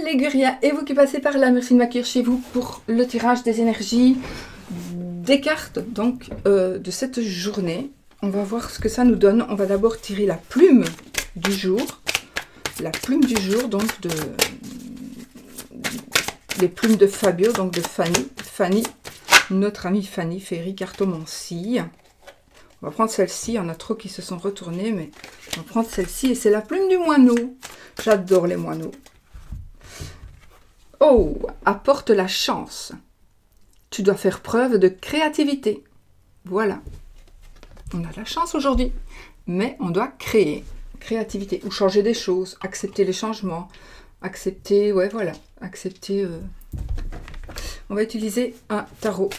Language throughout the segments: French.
Les Gurias, et vous qui passez par là, merci de m'accueillir chez vous pour le tirage des énergies des cartes donc de cette journée. On va voir ce que ça nous donne. On va d'abord tirer la plume du jour. La plume du jour, donc les plumes de Fabio, donc de Fanny. Fanny, notre amie Fanny Ferry Cartomancie. On va prendre celle-ci. Il y en a trop qui se sont retournés, mais on va prendre celle-ci. Et c'est la plume du moineau. J'adore les moineaux. Oh, apporte la chance. Tu dois faire preuve de créativité. Voilà. On a de la chance aujourd'hui. Mais on doit créer. Créativité. Ou changer des choses. Accepter les changements. Accepter, ouais, voilà. Accepter. On va utiliser un tarot.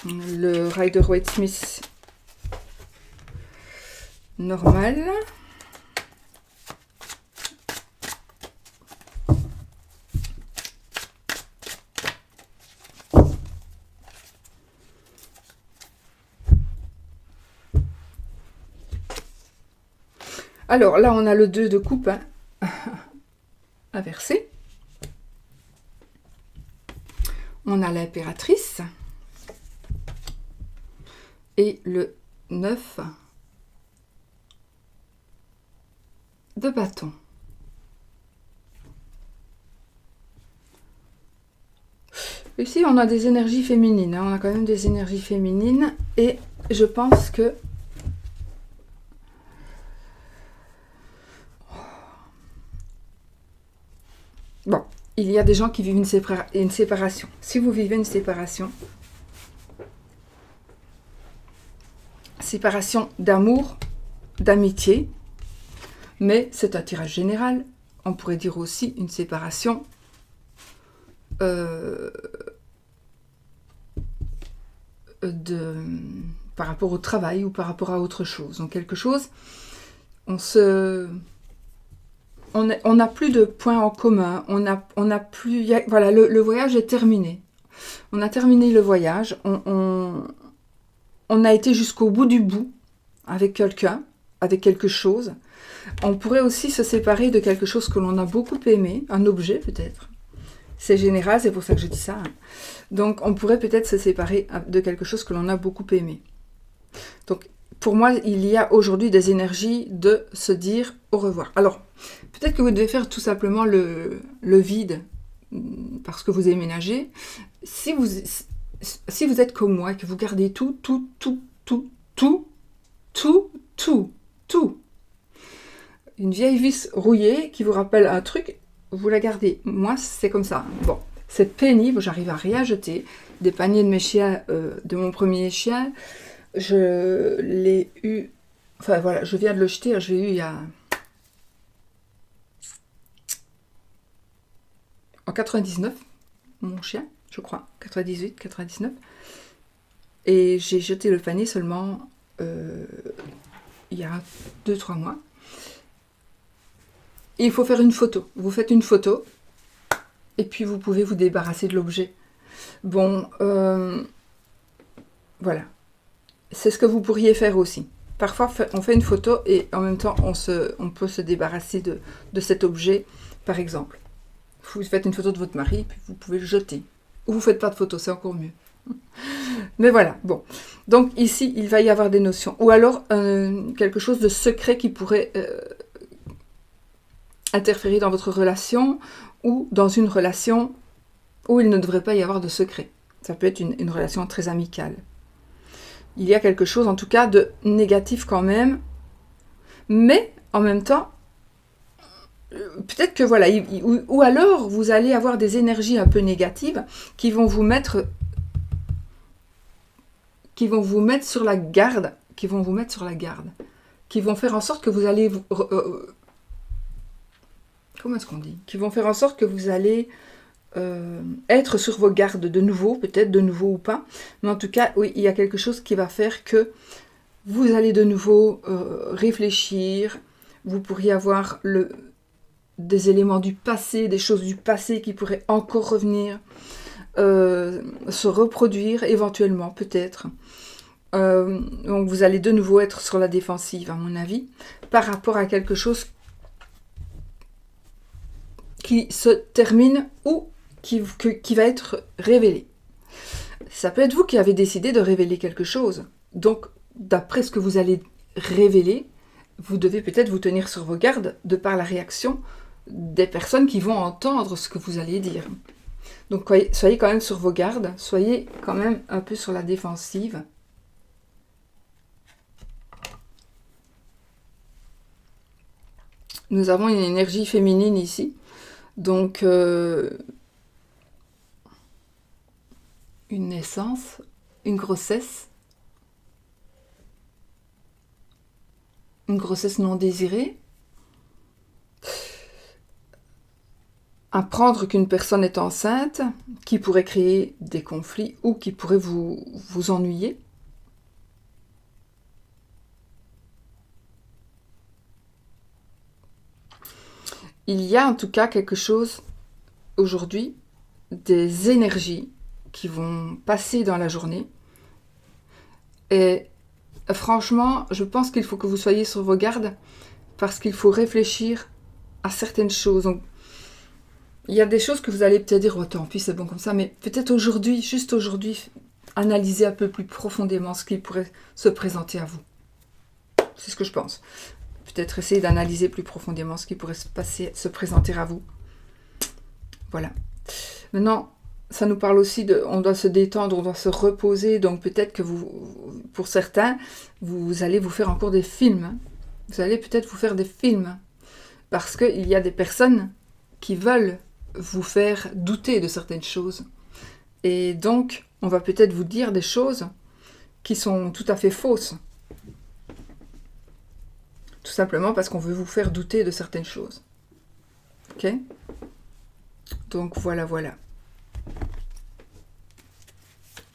Le Rider-Waite-Smith normal. Alors là, on a le 2 de coupe hein, inversé. On a l'impératrice. Et le 9 de bâton. Ici, on a des énergies féminines. Hein. On a quand même des énergies féminines. Et je pense que bon, il y a des gens qui vivent une séparation. Si vous vivez une séparation d'amour, d'amitié, mais c'est un tirage général. On pourrait dire aussi une séparation par rapport au travail ou par rapport à autre chose. Donc quelque chose, on n'a plus de points en commun, on a plus, voilà, le voyage est terminé. On a terminé le voyage, on a été jusqu'au bout du bout avec quelqu'un, avec quelque chose. On pourrait aussi se séparer de quelque chose que l'on a beaucoup aimé, un objet peut-être. C'est général, c'est pour ça que je dis ça. Hein. Donc on pourrait peut-être se séparer de quelque chose que l'on a beaucoup aimé. Donc pour moi, il y a aujourd'hui des énergies de se dire au revoir. Alors, peut-être que vous devez faire tout simplement le vide parce que vous déménagez. Si vous êtes comme moi, que vous gardez tout, une vieille vis rouillée qui vous rappelle un truc, vous la gardez. Moi, c'est comme ça. Bon, c'est pénible, j'arrive à rien jeter. Des paniers de mes chiens, de mon premier chien, je l'ai eu, enfin voilà, je viens de le jeter, je l'ai eu il y a... en 99, mon chien, je crois, 98, 99. Et j'ai jeté le panier seulement il y a 2-3 mois. Et il faut faire une photo. Vous faites une photo et puis vous pouvez vous débarrasser de l'objet. Bon, voilà. C'est ce que vous pourriez faire aussi. Parfois, on fait une photo et en même temps, on peut se débarrasser de cet objet, par exemple. Vous faites une photo de votre mari, puis vous pouvez le jeter. Ou vous ne faites pas de photo, c'est encore mieux. Mais voilà, bon. Donc ici, il va y avoir des notions. Ou alors, quelque chose de secret qui pourrait interférer dans votre relation ou dans une relation où il ne devrait pas y avoir de secret. Ça peut être une relation très amicale. Il y a quelque chose, en tout cas, de négatif quand même. Mais, en même temps, peut-être que voilà, ou alors vous allez avoir des énergies un peu négatives qui vont vous mettre sur la garde, qui vont faire en sorte que vous allez comment est-ce qu'on dit, qui vont faire en sorte que vous allez être sur vos gardes de nouveau, peut-être de nouveau ou pas, mais en tout cas, oui, il y a quelque chose qui va faire que vous allez de nouveau réfléchir, vous pourriez avoir des éléments du passé, des choses du passé qui pourraient encore revenir, se reproduire éventuellement, peut-être. Donc vous allez de nouveau être sur la défensive, à mon avis, par rapport à quelque chose qui se termine ou qui va être révélé. Ça peut être vous qui avez décidé de révéler quelque chose. Donc, d'après ce que vous allez révéler, vous devez peut-être vous tenir sur vos gardes de par la réaction des personnes qui vont entendre ce que vous allez dire. Donc, soyez quand même sur vos gardes, soyez quand même un peu sur la défensive. Nous avons une énergie féminine ici. Donc, une naissance, une grossesse non désirée, apprendre qu'une personne est enceinte, qui pourrait créer des conflits ou qui pourrait vous ennuyer. Il y a en tout cas quelque chose aujourd'hui, des énergies qui vont passer dans la journée. Et franchement, je pense qu'il faut que vous soyez sur vos gardes parce qu'il faut réfléchir à certaines choses. Donc, il y a des choses que vous allez peut-être dire, oh, tant pis, c'est bon comme ça, mais peut-être aujourd'hui, juste aujourd'hui, analysez un peu plus profondément ce qui pourrait se présenter à vous. C'est ce que je pense. Peut-être essayer d'analyser plus profondément ce qui pourrait se présenter à vous. Voilà. Maintenant, ça nous parle aussi on doit se détendre, on doit se reposer. Donc peut-être que pour certains, vous allez vous faire encore des films. Vous allez peut-être vous faire des films. Parce qu'il y a des personnes qui veulent vous faire douter de certaines choses. Et donc, on va peut-être vous dire des choses qui sont tout à fait fausses. Tout simplement parce qu'on veut vous faire douter de certaines choses. Ok ? Donc voilà.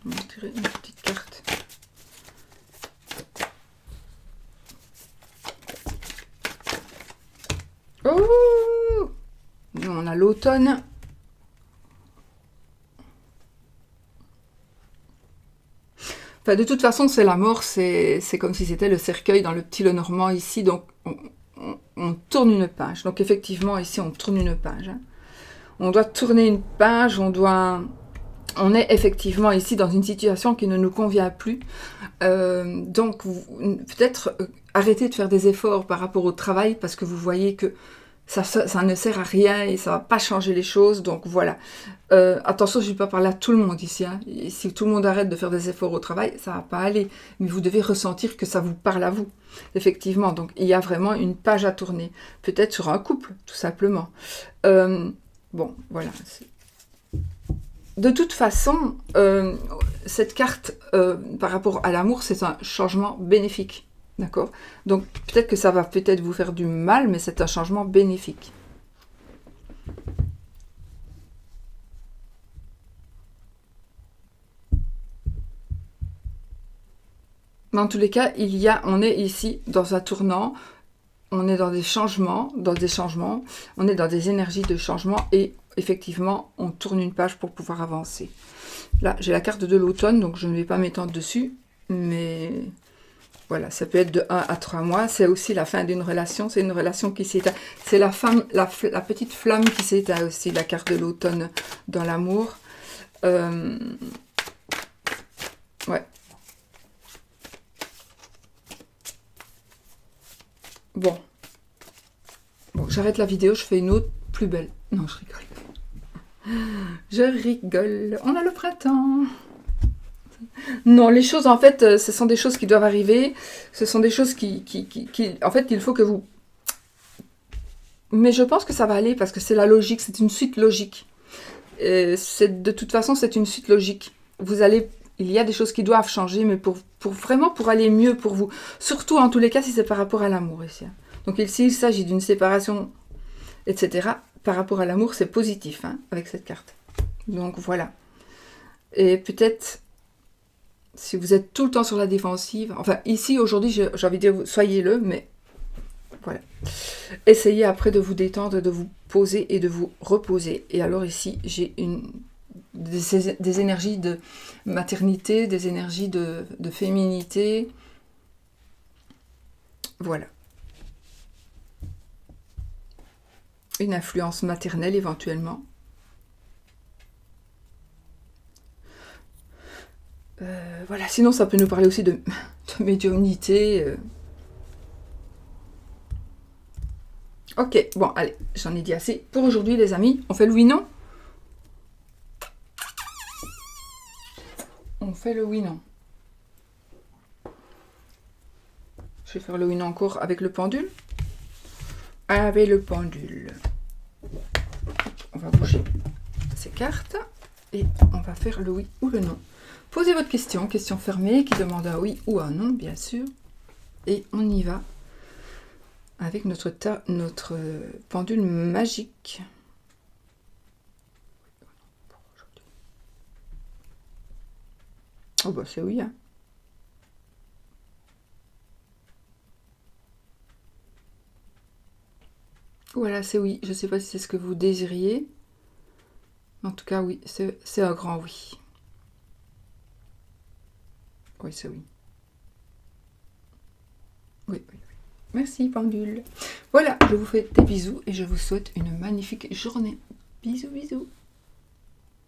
On va tirer une petite carte. Oh ! Nous, on a l'automne. Enfin, de toute façon, c'est la mort, c'est comme si c'était le cercueil dans le petit Lenormand ici, donc on tourne une page. Donc effectivement, ici, on tourne une page. Hein. On doit tourner une page, on est effectivement ici dans une situation qui ne nous convient plus. Donc, peut-être arrêtez de faire des efforts par rapport au travail parce que vous voyez que ça ne sert à rien et ça ne va pas changer les choses. Donc, voilà. Attention, je ne vais pas parler à tout le monde ici. Hein. Si tout le monde arrête de faire des efforts au travail, ça ne va pas aller. Mais vous devez ressentir que ça vous parle à vous. Effectivement. Donc, il y a vraiment une page à tourner. Peut-être sur un couple, tout simplement. Bon, voilà. De toute façon, cette carte, par rapport à l'amour, c'est un changement bénéfique. D'accord ? Donc, peut-être que ça va peut-être vous faire du mal, mais c'est un changement bénéfique. Mais en tous les cas, on est ici dans un tournant, on est dans des changements, on est dans des énergies de changement et effectivement, on tourne une page pour pouvoir avancer. Là, j'ai la carte de l'automne, donc je ne vais pas m'étendre dessus, mais voilà, ça peut être de 1 à 3 mois. C'est aussi la fin d'une relation, c'est une relation qui s'éteint. C'est la petite flamme qui s'éteint aussi, la carte de l'automne dans l'amour. Ouais. Bon, j'arrête la vidéo, je fais une autre plus belle. Non, je rigole. Je rigole. On a le printemps. Non, les choses, en fait, ce sont des choses qui doivent arriver. Ce sont des choses en fait, qu'il faut que vous... Mais je pense que ça va aller parce que c'est la logique, c'est une suite logique. De toute façon, c'est une suite logique. Il y a des choses qui doivent changer, mais vraiment pour aller mieux pour vous. Surtout, en tous les cas, si c'est par rapport à l'amour ici. Donc ici, il s'agit d'une séparation, etc. Par rapport à l'amour, c'est positif hein, avec cette carte. Donc voilà. Et peut-être, si vous êtes tout le temps sur la défensive, enfin ici, aujourd'hui, j'ai envie de dire, soyez-le, mais voilà. Essayez après de vous détendre, de vous poser et de vous reposer. Et alors ici, j'ai des énergies de maternité, des énergies de féminité. Voilà. Une influence maternelle éventuellement. Voilà, sinon ça peut nous parler aussi de médiumnité. Ok, bon, allez, j'en ai dit assez pour aujourd'hui, les amis. On fait le oui-non? On fait le oui-non. Je vais faire le oui-non encore avec le pendule. Avec le pendule. On va bouger ces cartes et on va faire le oui ou le non. Posez votre question, question fermée, qui demande un oui ou un non, bien sûr. Et on y va avec notre pendule magique. Oh bah c'est oui, hein. Voilà, c'est oui. Je ne sais pas si c'est ce que vous désiriez. En tout cas, oui, c'est un grand oui. Oui, c'est oui. Oui, oui, oui. Merci, pendule. Voilà, je vous fais des bisous et je vous souhaite une magnifique journée. Bisous, bisous.